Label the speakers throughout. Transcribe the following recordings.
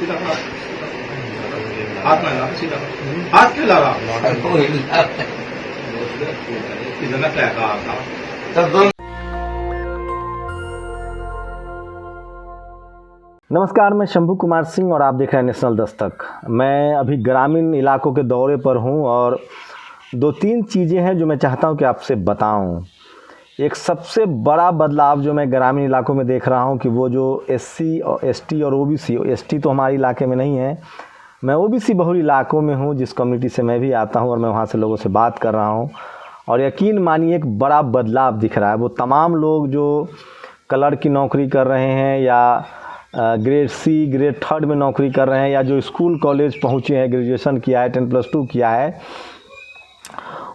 Speaker 1: सीधा खड़ा, हाथ में ला, सीधा हाथ क्यों लगा इधर ना क्या कहा था।
Speaker 2: नमस्कार, मैं शंभू कुमार सिंह और आप देख रहे हैं नेशनल दस्तक। मैं अभी ग्रामीण इलाकों के दौरे पर हूं और दो तीन चीज़ें हैं जो मैं चाहता हूं कि आपसे बताऊं। एक सबसे बड़ा बदलाव जो मैं ग्रामीण इलाकों में देख रहा हूं कि वो जो एससी और एसटी और ओबीसी, एसटी तो हमारे इलाके में नहीं है, मैं ओबीसी बहुल इलाकों में हूं, जिस कम्युनिटी से मैं भी आता हूं और मैं वहां से लोगों से बात कर रहा हूं और यकीन मानिए एक बड़ा बदलाव दिख रहा है। वो तमाम लोग जो कलर की नौकरी कर रहे हैं या ग्रेड सी ग्रेड थर्ड में नौकरी कर रहे हैं या जो स्कूल कॉलेज पहुँचे हैं, ग्रेजुएशन किया है, 10+2 किया है,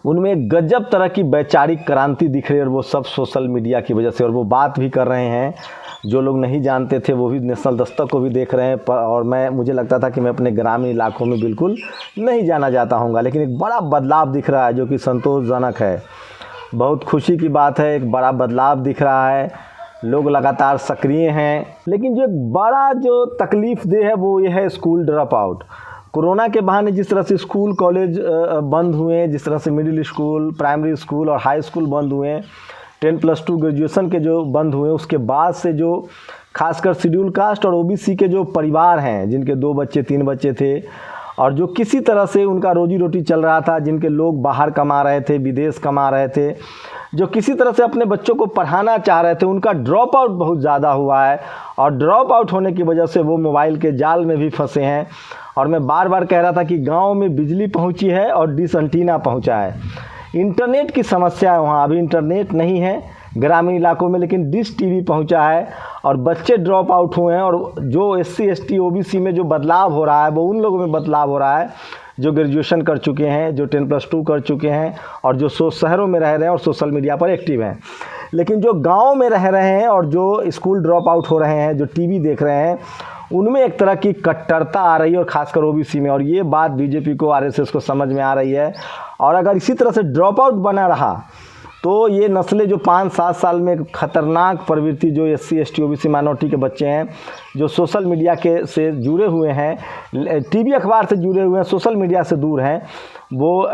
Speaker 2: उनमें गजब तरह की वैचारिक क्रांति दिख रही है और वो सब सोशल मीडिया की वजह से। और वो बात भी कर रहे हैं, जो लोग नहीं जानते थे वो भी नेशनल दस्तक को भी देख रहे हैं। और मुझे लगता था कि मैं अपने ग्रामीण इलाकों में बिल्कुल नहीं जाना चाहता हूँगा, लेकिन एक बड़ा बदलाव दिख रहा है जो कि संतोषजनक है। बहुत खुशी की बात है, एक बड़ा बदलाव दिख रहा है, लोग लगातार सक्रिय हैं। लेकिन जो एक बड़ा जो तकलीफ़ दे है वो ये है स्कूल ड्रॉप आउट। कोरोना के बहाने जिस तरह से स्कूल कॉलेज बंद हुए, जिस तरह से मिडिल स्कूल, प्राइमरी स्कूल और हाई स्कूल बंद हुए, 10+2 ग्रेजुएशन के जो बंद हुए, उसके बाद से जो खासकर शेड्यूल कास्ट और ओबीसी के जो परिवार हैं, जिनके 2 बच्चे 3 बच्चे थे और जो किसी तरह से उनका रोजी रोटी चल रहा था, जिनके लोग बाहर कमा रहे थे, विदेश कमा रहे थे, जो किसी तरह से अपने बच्चों को पढ़ाना चाह रहे थे, उनका ड्रॉप आउट बहुत ज़्यादा हुआ है। और ड्रॉप आउट होने की वजह से वो मोबाइल के जाल में भी फंसे हैं। और मैं बार बार कह रहा था कि गांव में बिजली पहुंची है और डिश एंटीना पहुंचा है। इंटरनेट की समस्या है वहाँ, अभी इंटरनेट नहीं है ग्रामीण इलाकों में, लेकिन डिश टीवी पहुंचा है और बच्चे ड्रॉप आउट हुए हैं। और जो एससी एसटी ओबीसी में जो बदलाव हो रहा है वो उन लोगों में बदलाव हो रहा है जो ग्रेजुएशन कर चुके हैं, जो 10+2 कर चुके हैं और जो शहरों में रह रहे हैं और सोशल मीडिया पर एक्टिव हैं। लेकिन जो गाँव में रह रहे हैं और जो स्कूल ड्रॉप आउट हो रहे हैं, जो टीवी देख रहे हैं, उनमें एक तरह की कट्टरता आ रही है और ख़ासकर ओबीसी में। और ये बात बीजेपी को, आरएसएस को समझ में आ रही है। और अगर इसी तरह से ड्रॉप आउट बना रहा तो ये नस्लें जो 5-7 साल में खतरनाक प्रवृत्ति, जो एससी एसटी ओबीसी माइनॉरिटी के बच्चे हैं, जो सोशल मीडिया के से जुड़े हुए हैं, टीवी अखबार से जुड़े हुए हैं, सोशल मीडिया से दूर हैं, वो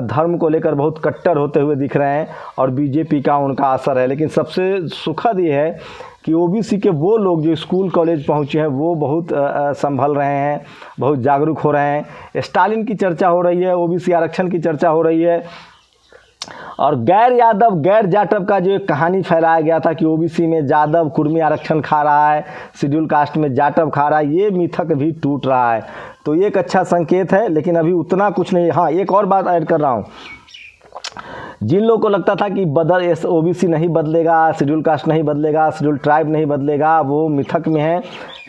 Speaker 2: धर्म को लेकर बहुत कट्टर होते हुए दिख रहे हैं और बीजेपी का उनका असर है। लेकिन सबसे सुखद ये है कि ओबीसी के वो लोग जो स्कूल कॉलेज पहुँचे हैं वो बहुत संभल रहे हैं, बहुत जागरूक हो रहे हैं। स्टालिन की चर्चा हो रही है, ओबीसी आरक्षण की चर्चा हो रही है और गैर यादव गैर जाटव का जो एक कहानी फैलाया गया था कि ओबीसी में यादव कुर्मी आरक्षण खा रहा है, शेड्यूल कास्ट में जाटव खा रहा है, ये मिथक भी टूट रहा है। तो ये एक अच्छा संकेत है, लेकिन अभी उतना कुछ नहीं। हाँ, एक और बात ऐड कर रहा हूँ। जिन लोगों को लगता था कि ओबीसी नहीं बदलेगा, शेड्यूल कास्ट नहीं बदलेगा, शेड्यूल ट्राइब नहीं बदलेगा, वो मिथक में है।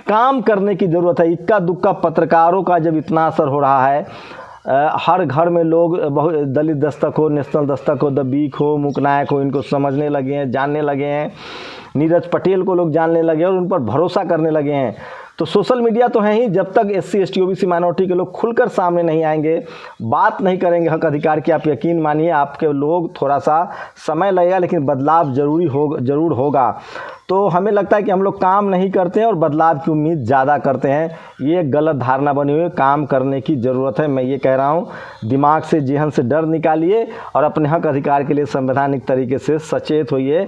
Speaker 2: काम करने की ज़रूरत है। इक्का दुक्का पत्रकारों का जब इतना असर हो रहा है, हर घर में लोग बहुत, दलित दस्तक हो, नेशनल दस्तक हो, द वीक हो, मूकनायक हो, इनको समझने लगे हैं, जानने लगे हैं। नीरज पटेल को लोग जानने लगे और उन पर भरोसा करने लगे हैं। तो सोशल मीडिया तो है ही, जब तक एससी एसटी ओबीसी माइनॉरिटी के लोग खुलकर सामने नहीं आएंगे, बात नहीं करेंगे हक अधिकार की, आप यकीन मानिए आपके लोग, थोड़ा सा समय लगेगा लेकिन बदलाव ज़रूर होगा। तो हमें लगता है कि हम लोग काम नहीं करते हैं और बदलाव की उम्मीद ज़्यादा करते हैं। ये गलत धारणा बनी हुई है। काम करने की ज़रूरत है। मैं ये कह रहा हूँ, दिमाग से, जेहन से डर निकालिए और अपने हक अधिकार के लिए संवैधानिक तरीके से सचेत होइए।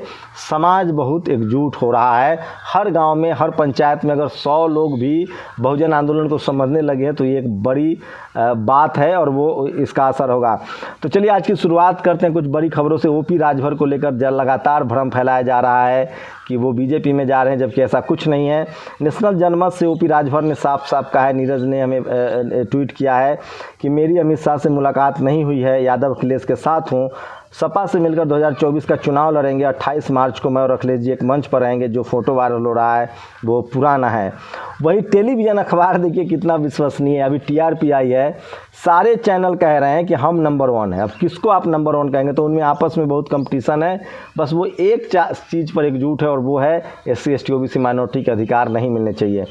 Speaker 2: समाज बहुत एकजुट हो रहा है। हर गांव में, हर पंचायत में अगर 100 लोग भी बहुजन आंदोलन को समझने लगे हैं तो ये एक बड़ी बात है और वो इसका असर होगा। तो चलिए आज की शुरुआत करते हैं कुछ बड़ी खबरों से। ओपी राजभर को लेकर लगातार भ्रम फैलाया जा रहा है कि वो बीजेपी में जा रहे हैं, जबकि ऐसा कुछ नहीं है। नेशनल जनमत से ओपी राजभर ने साफ साफ कहा है, नीरज ने हमें ट्वीट किया है कि मेरी अमित शाह से मुलाकात नहीं हुई है, यादव अखिलेश के साथ हूँ, सपा से मिलकर 2024 का चुनाव लड़ेंगे। 28 मार्च को मैं और अखिलेश जी एक मंच पर रहेंगे। जो फोटो वायरल हो रहा है वो पुराना है। वही टेलीविज़न अखबार देखिए कितना विश्वसनीय है। अभी टीआरपी आई है, सारे चैनल कह रहे हैं कि हम नंबर 1 है। अब किसको आप नंबर 1 कहेंगे? तो उनमें आपस में बहुत कंपटीशन है। बस वो एक चीज़ पर एकजुट है और वो है एससी एसटी ओबीसी माइनॉरिटी के अधिकार नहीं मिलने चाहिए।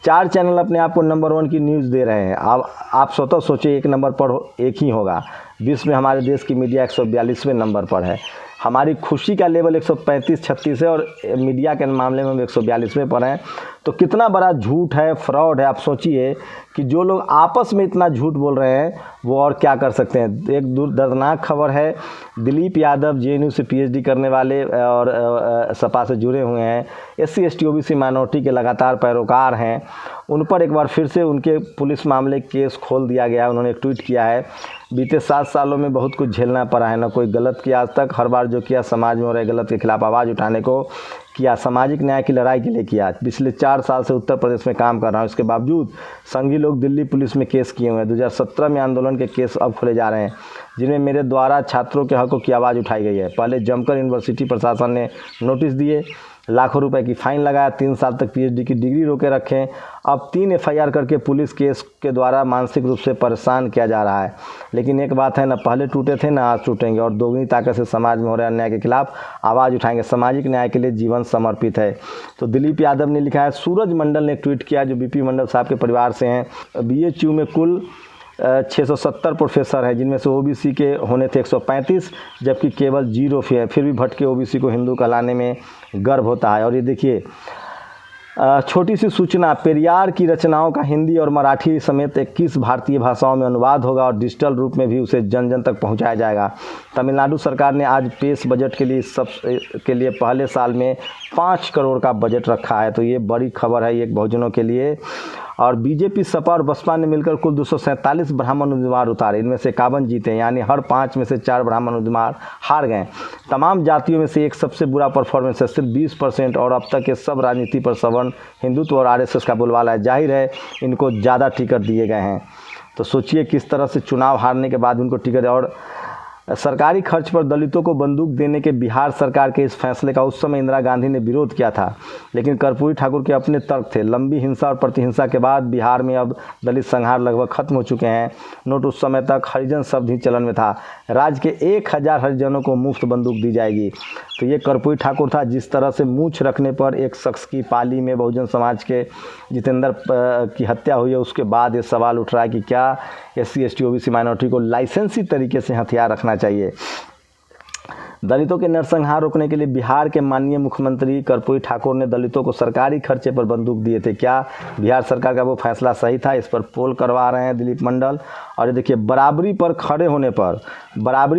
Speaker 2: 4 चैनल अपने आप को नंबर 1 की न्यूज़ दे रहे हैं। अब आप स्वतः सोचिए, एक नंबर पर एक ही होगा। विश्व में हमारे देश की मीडिया 142वें नंबर पर है। हमारी खुशी का लेवल 135-36 है और मीडिया के मामले में हम 142वें पर हैं। तो कितना बड़ा झूठ है, फ्रॉड है। आप सोचिए कि जो लोग आपस में इतना झूठ बोल रहे हैं वो और क्या कर सकते हैं। एक दर्दनाक खबर है, दिलीप यादव जेएनयू से पीएचडी करने वाले और सपा से जुड़े हुए हैं, SC ST OBC माइनॉरिटी के लगातार पैरोकार हैं। उन पर एक बार फिर से उनके पुलिस मामले केस खोल दिया गया। उन्होंने एक ट्वीट किया है, बीते 7 सालों में बहुत कुछ झेलना पड़ा है, ना कोई गलत किया आज तक, हर बार जो किया समाज में हो रहे गलत के खिलाफ आवाज़ उठाने को किया, सामाजिक न्याय की लड़ाई के लिए किया। पिछले 4 साल से उत्तर प्रदेश में काम कर रहा हूँ, इसके बावजूद संघी लोग दिल्ली पुलिस में केस किए हुए हैं। 2017 में आंदोलन के केस अब खोले जा रहे हैं, जिनमें मेरे द्वारा छात्रों के हकों की आवाज़ उठाई गई है। पहले जमकर यूनिवर्सिटी प्रशासन ने नोटिस दिए, लाखों रुपए की फ़ाइन लगाया, 3 साल तक पीएचडी की डिग्री रोके रखें। अब 3 FIR करके पुलिस केस के द्वारा मानसिक रूप से परेशान किया जा रहा है। लेकिन एक बात है, ना पहले टूटे थे ना आज टूटेंगे, और दोगुनी ताकत से समाज में हो रहे अन्याय के खिलाफ आवाज़ उठाएंगे। सामाजिक न्याय के लिए जीवन समर्पित है। तो दिलीप यादव ने लिखा है। सूरज मंडल ने एक ट्वीट किया, जो BP मंडल साहब के परिवार से हैं। BHU में कुल 670 प्रोफेसर हैं, जिनमें से OBC के होने थे 135, जबकि केवल 0 है। फिर भी भटके OBC को हिंदू कहलाने में गर्व होता है। और ये देखिए, छोटी सी सूचना, पेरियार की रचनाओं का हिंदी और मराठी समेत 21 भारतीय भाषाओं में अनुवाद होगा और डिजिटल रूप में भी उसे जन जन तक पहुंचाया जाएगा। तमिलनाडु सरकार ने आज पेश बजट के लिए पहले साल में 5 करोड़ का बजट रखा है। तो ये बड़ी खबर है ये बहुजनों के लिए। और बीजेपी, सपा और बसपा ने मिलकर कुल 247 ब्राह्मण उम्मीदवार उतारे, इनमें से 51 जीते, यानी हर 5 में से 4 ब्राह्मण उम्मीदवार हार गए। तमाम जातियों में से एक सबसे बुरा परफॉर्मेंस है, सिर्फ 20%। और अब तक के सब राजनीति पर सवर्ण, हिंदुत्व और RSS का बोलबाला है। जाहिर है इनको ज़्यादा टिकट दिए गए हैं। तो सोचिए किस तरह से चुनाव हारने के बाद उनको टिकट। और सरकारी खर्च पर दलितों को बंदूक देने के बिहार सरकार के इस फैसले का उस समय इंदिरा गांधी ने विरोध किया था, लेकिन कर्पूरी ठाकुर के अपने तर्क थे। लंबी हिंसा और प्रतिहिंसा के बाद बिहार में अब दलित संहार लगभग खत्म हो चुके हैं। नोट उस समय तक हरिजन शब्द ही चलन में था। राज्य के 1000 हरिजनों को मुफ्त बंदूक दी जाएगी। तो ये कर्पूरी ठाकुर था। जिस तरह से मूछ रखने पर एक शख्स की पाली में बहुजन समाज के जितेंद्र की हत्या हुई है, उसके बाद ये सवाल उठ रहा है कि क्या SC ST OBC माइनॉरिटी को लाइसेंसी तरीके से हथियार रखना चाहिए। दलितों के नरसंहार रोकने के लिए बिहार के माननीय मुख्यमंत्री कर्पूरी ठाकुर ने दलितों को सरकारी खर्चे पर बंदूक दिए थे। क्या बिहार सरकार का वो फैसला सही था? इस पर पोल करवा रहे हैं दिलीप मंडल। और ये देखिए, बराबरी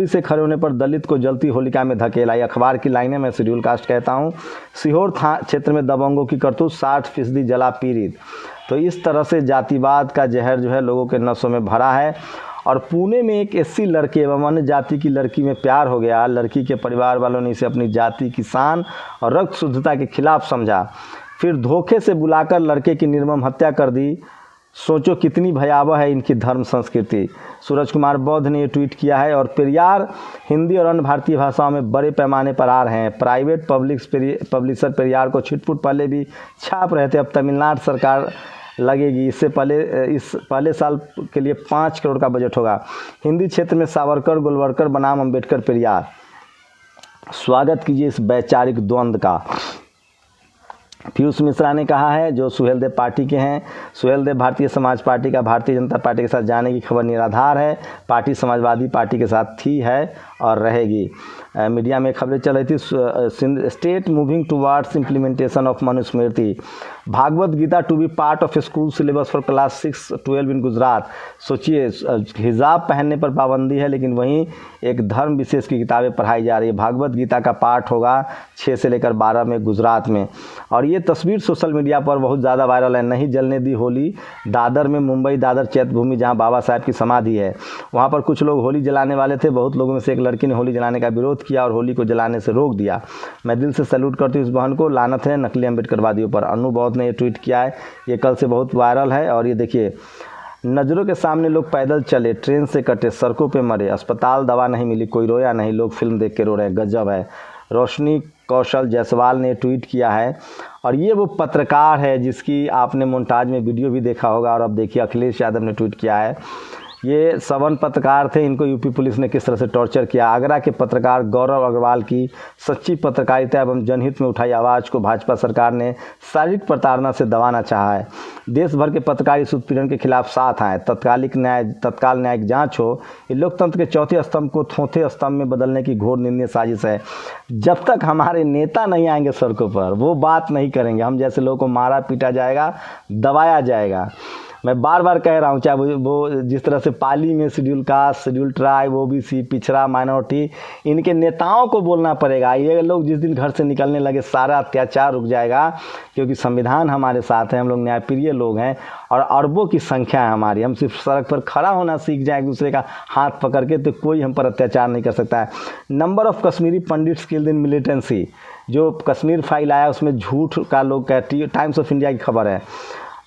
Speaker 2: से खड़े होने पर दलित को जलती होलिका में धकेला। ये अखबार की लाइनें, मैं शेड्यूल कास्ट कहता हूँ। सीहोर क्षेत्र में दबंगों की करतूत, 60% जला पीड़ित। तो इस तरह से जातिवाद का जहर जो है लोगों के नसों में भरा है। और पुणे में एक SC लड़के एवं अन्य जाति की लड़की में प्यार हो गया। लड़की के परिवार वालों ने इसे अपनी जाति की शान और रक्त शुद्धता के खिलाफ समझा, फिर धोखे से बुलाकर लड़के की निर्मम हत्या कर दी। सोचो कितनी भयावह है इनकी धर्म संस्कृति। सूरज कुमार बौद्ध ने ये ट्वीट किया है। और पेरियार हिंदी और अन्य भारतीय भाषाओं में बड़े पैमाने पर आ रहे हैं। प्राइवेट पब्लिशर पेरियार को छिटपुट पहले भी छाप रहे थे, अब तमिलनाडु सरकार लगेगी। इस पहले साल के लिए 5 करोड़ का बजट होगा। हिंदी क्षेत्र में सावरकर, गोलवलकर बनाम अम्बेडकर, पेरियार। स्वागत कीजिए इस वैचारिक द्वंद्व का। पीयूष मिश्रा ने कहा है, जो सुहेलदेव पार्टी के हैं। सुहेलदेव भारतीय समाज पार्टी का भारतीय जनता पार्टी के साथ जाने की खबर निराधार है। पार्टी समाजवादी पार्टी के साथ थी, है और रहेगी। मीडिया में खबरें चल रही थी, state moving towards implementation of Manusmriti, Bhagavad Gita to be part of school syllabus for class 6-12 in Gujarat. सोचिए, हिजाब पहनने पर पाबंदी है, लेकिन वहीं एक धर्म विशेष की किताबें पढ़ाई जा रही है। भागवत गीता का पाठ होगा 6 से लेकर 12 में गुजरात में। और ये तस्वीर सोशल मीडिया पर बहुत ज़्यादा वायरल है। नहीं जलने दी होली, दादर में, मुंबई दादर चैत्य भूमि, जहाँ बाबा साहब की समाधि है, वहाँ पर कुछ लोग होली जलाने वाले थे। बहुत लोगों में से एक लड़की ने होली जलाने का विरोध किया और होली को जलाने से रोक दिया। मैं दिल से सैल्यूट करती हूँ इस बहन को। लानत है नकली अम्बेडकरवादियों पर। अनु बौद्ध ने ये ट्वीट किया है, ये कल से बहुत वायरल है। और ये देखिए, नज़रों के सामने लोग पैदल चले, ट्रेन से कटे, सड़कों पे मरे, अस्पताल दवा नहीं मिली, कोई रोया नहीं, लोग फिल्म देख के रो रहे हैं। गजब है। रोशनी कौशल जायसवाल ने ट्वीट किया है। और ये वो पत्रकार है जिसकी आपने मोन्टाज में वीडियो भी देखा होगा। और अब देखिए, अखिलेश यादव ने ट्वीट किया है ये सवन पत्रकार थे, इनको यूपी पुलिस ने किस तरह से टॉर्चर किया। आगरा के पत्रकार गौरव अग्रवाल की सच्ची पत्रकारिता एवं जनहित में उठाई आवाज़ को भाजपा सरकार ने शारीरिक प्रताड़ना से दबाना चाहा है। देश भर के पत्रकार इस उत्पीड़न के खिलाफ साथ आए। तत्काल न्यायिक जांच हो। ये लोकतंत्र के चौथे स्तंभ को चौथे स्तंभ में बदलने की घोर निंदनीय साजिश है। जब तक हमारे नेता नहीं आएंगे सड़कों पर, वो बात नहीं करेंगे। हम जैसे लोगों को मारा पीटा जाएगा, दबाया जाएगा। मैं बार बार कह रहा हूँ, चाहे वो जिस तरह से पाली में schedule caste, schedule tribe, OBC, पिछड़ा, माइनॉरिटी, इनके नेताओं को बोलना पड़ेगा। ये लोग जिस दिन घर से निकलने लगे सारा अत्याचार रुक जाएगा, क्योंकि संविधान हमारे साथ है। हम लोग न्यायप्रिय लोग हैं और अरबों की संख्या है हमारी। हम सिर्फ सड़क पर खड़ा होना सीख जाए एक दूसरे का हाथ पकड़ के, तो कोई हम पर अत्याचार नहीं कर सकता है। Number of Kashmiri pundits killed in militancy, जो कश्मीर फाइल आया उसमें झूठ का लोग कहती है। टाइम्स ऑफ इंडिया की खबर है।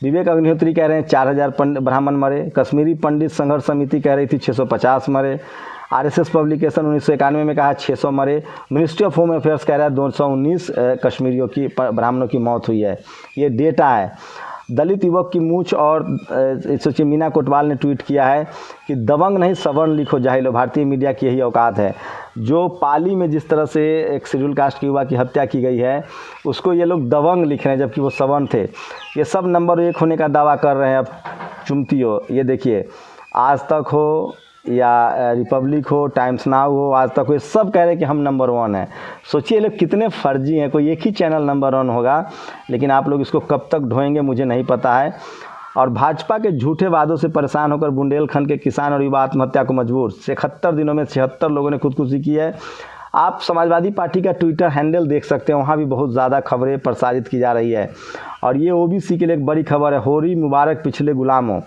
Speaker 2: विवेक अग्निहोत्री कह रहे हैं 4000 ब्राह्मण मरे। कश्मीरी पंडित संघर्ष समिति कह रही थी 650 मरे। आरएसएस पब्लिकेशन 1991 में कहा 600 मरे। मिनिस्ट्री ऑफ होम अफेयर्स कह रहा है 219 कश्मीरियों की, ब्राह्मणों की मौत हुई है। ये डेटा है। दलित युवक की मूंछ और सोचिए मीना कोटवाल ने ट्वीट किया है कि दबंग नहीं सवर्ण लिखो जाहिलो। भारतीय मीडिया की यही औकात है। जो पाली में जिस तरह से एक शेड्यूल कास्ट के युवा की हत्या की गई है, उसको ये लोग दबंग लिख रहे हैं, जबकि वो सवर्ण थे। ये सब नंबर 1 होने का दावा कर रहे हैं। अब चुमती हो, ये देखिए, आज तक हो या रिपब्लिक हो, टाइम्स नाउ हो, आज तक हो, ये सब कह रहे हैं कि हम नंबर 1 हैं। सोचिए लोग कितने फर्जी हैं। कोई एक ही चैनल नंबर 1 होगा, लेकिन आप लोग इसको कब तक ढोएंगे मुझे नहीं पता है। और भाजपा के झूठे वादों से परेशान होकर बुंदेलखंड के किसान और युवा आत्महत्या को मजबूर। 71 दिनों में 76 लोगों ने खुदकुशी की है। आप समाजवादी पार्टी का ट्विटर हैंडल देख सकते हैं, वहाँ भी बहुत ज़्यादा खबरें प्रसारित की जा रही है। और ये ओबीसी के लिए एक बड़ी खबर है। होरी मुबारक पिछले गुलामों।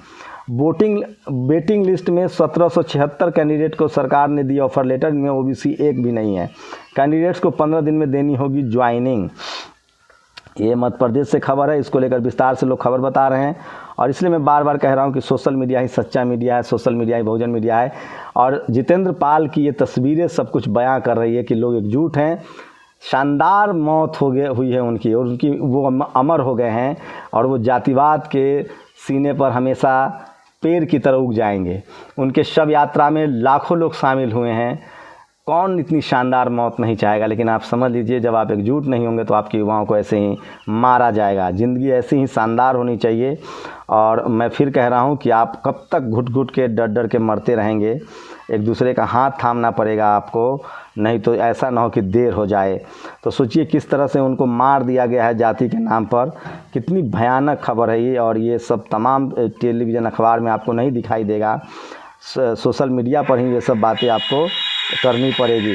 Speaker 2: वेटिंग लिस्ट में 1776 कैंडिडेट को सरकार ने दी ऑफर लेटर, इनमें ओबीसी एक भी नहीं है। कैंडिडेट्स को 15 दिन में देनी होगी ज्वाइनिंग। ये मध्य प्रदेश से खबर है। इसको लेकर विस्तार से लोग खबर बता रहे हैं। और इसलिए मैं बार बार कह रहा हूँ कि सोशल मीडिया ही सच्चा मीडिया है, सोशल मीडिया ही बहुजन मीडिया है। और जितेंद्र पाल की ये तस्वीरें सब कुछ बयां कर रही है कि लोग एकजुट हैं। शानदार मौत हुई है उनकी, और उनकी वो अमर हो गए हैं। और वो जातिवाद के सीने पर हमेशा पेड़ की तरह उग जाएंगे। उनके शव यात्रा में लाखों लोग शामिल हुए हैं। कौन इतनी शानदार मौत नहीं चाहेगा, लेकिन आप समझ लीजिए जब आप एकजुट नहीं होंगे तो आपके युवाओं को ऐसे ही मारा जाएगा। ज़िंदगी ऐसी ही शानदार होनी चाहिए। और मैं फिर कह रहा हूँ कि आप कब तक घुट घुट के डर डर के मरते रहेंगे। एक दूसरे का हाथ थामना पड़ेगा आपको, नहीं तो ऐसा ना हो कि देर हो जाए। तो सोचिए किस तरह से उनको मार दिया गया है जाति के नाम पर। कितनी भयानक खबर है ये। और ये सब तमाम टेलीविज़न अखबार में आपको नहीं दिखाई देगा। सोशल मीडिया पर ही ये सब बातें आपको करनी पड़ेगी।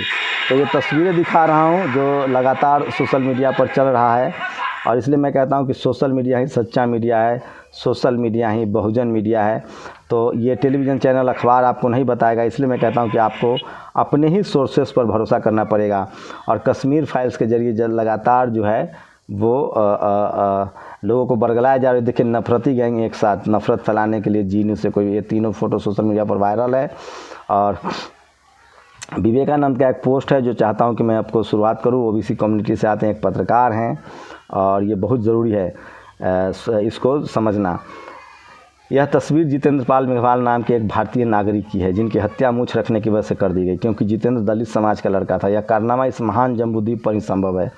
Speaker 2: तो ये तस्वीरें दिखा रहा हूँ जो लगातार सोशल मीडिया पर चल रहा है। और इसलिए मैं कहता हूँ कि सोशल मीडिया ही सच्चा मीडिया है, सोशल मीडिया ही बहुजन मीडिया है। तो ये टेलीविज़न चैनल अखबार आपको नहीं बताएगा। इसलिए मैं कहता हूँ कि आपको अपने ही सोर्सेस पर भरोसा करना पड़ेगा। और कश्मीर फाइल्स के जरिए लगातार जो है वो लोगों को बरगलाया जा रहा है। देखिए नफरती गैंग एक साथ नफरत फैलाने के लिए जीने से कोई, ये तीनों फ़ोटो सोशल मीडिया पर वायरल है। और विवेकानंद का एक पोस्ट है जो चाहता हूं कि मैं आपको शुरुआत करूं। ओबीसी कम्युनिटी से आते हैं, एक पत्रकार हैं, और ये बहुत ज़रूरी है इसको समझना। यह तस्वीर जितेंद्र पाल मेघवाल नाम के एक भारतीय नागरिक की है, जिनकी हत्या मूंछ रखने की वजह से कर दी गई, क्योंकि जितेंद्र दलित समाज का लड़का था। यह कारनामा इस महान जम्बूद्वीप पर ही संभव है।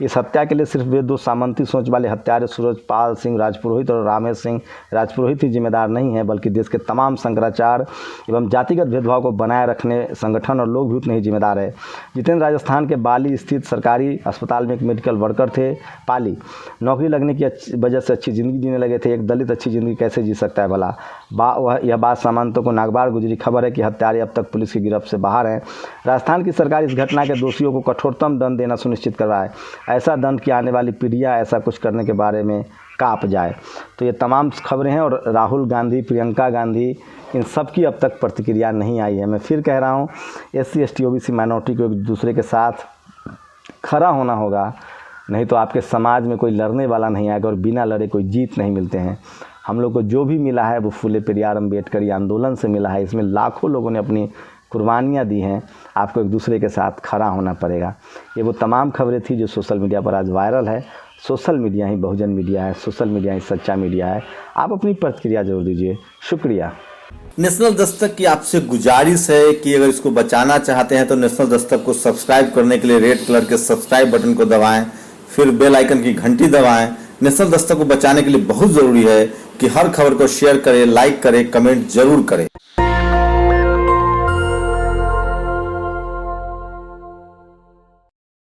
Speaker 2: इस हत्या के लिए सिर्फ वे 2 सामंती सोच वाले हत्यारे सूरजपाल सिंह राजपुरोहित और रामेश सिंह राजपुरोहित ही जिम्मेदार नहीं हैं, बल्कि देश के तमाम शंकराचार्य एवं जातिगत भेदभाव को बनाए रखने संगठन और लोग भी उतने ही जिम्मेदार है। जितेंद्र राजस्थान के बाली स्थित सरकारी अस्पताल में एक मेडिकल वर्कर थे। पाली नौकरी लगने की वजह से अच्छी ज़िंदगी जीने लगे थे। एक दलित अच्छी ज़िंदगी कैसे जी सकता है भला। यह बात सामंतों को नागवार गुजरी। खबर है कि हत्यारे अब तक पुलिस की गिरफ्त से बाहर हैं। राजस्थान की सरकार इस घटना के दोषियों को कठोरतम दंड देना सुनिश्चित कर रहा है। ऐसा दंड कि आने वाली पीढ़ियाँ ऐसा कुछ करने के बारे में काँप जाए। तो ये तमाम खबरें हैं। और राहुल गांधी, प्रियंका गांधी, इन सब की अब तक प्रतिक्रिया नहीं आई है। मैं फिर कह रहा हूँ, SC ST OBC माइनॉरिटी को एक दूसरे के साथ खड़ा होना होगा, नहीं तो आपके समाज में कोई लड़ने वाला नहीं आएगा। और बिना लड़े कोई जीत नहीं मिलते हैं। हम लोग को जो भी मिला है वो फुले पेरियार अम्बेडकरी आंदोलन से मिला है। इसमें लाखों लोगों ने अपनी कुर्बानियाँ दी हैं। आपको एक दूसरे के साथ खड़ा होना पड़ेगा। ये वो तमाम खबरें थी जो सोशल मीडिया पर आज वायरल है। सोशल मीडिया ही बहुजन मीडिया है, सोशल मीडिया ही सच्चा मीडिया है। आप अपनी प्रतिक्रिया जरूर दीजिए। शुक्रिया।
Speaker 3: नेशनल दस्तक की आपसे गुजारिश है कि अगर इसको बचाना चाहते हैं तो नेशनल दस्तक को सब्सक्राइब करने के लिए रेड कलर के सब्सक्राइब बटन को दबाएं, फिर बेल आइकन की घंटी दबाएं। नेशनल दस्तक को बचाने के लिए बहुत जरूरी है कि हर खबर को शेयर करें, लाइक करें, कमेंट जरूर करें।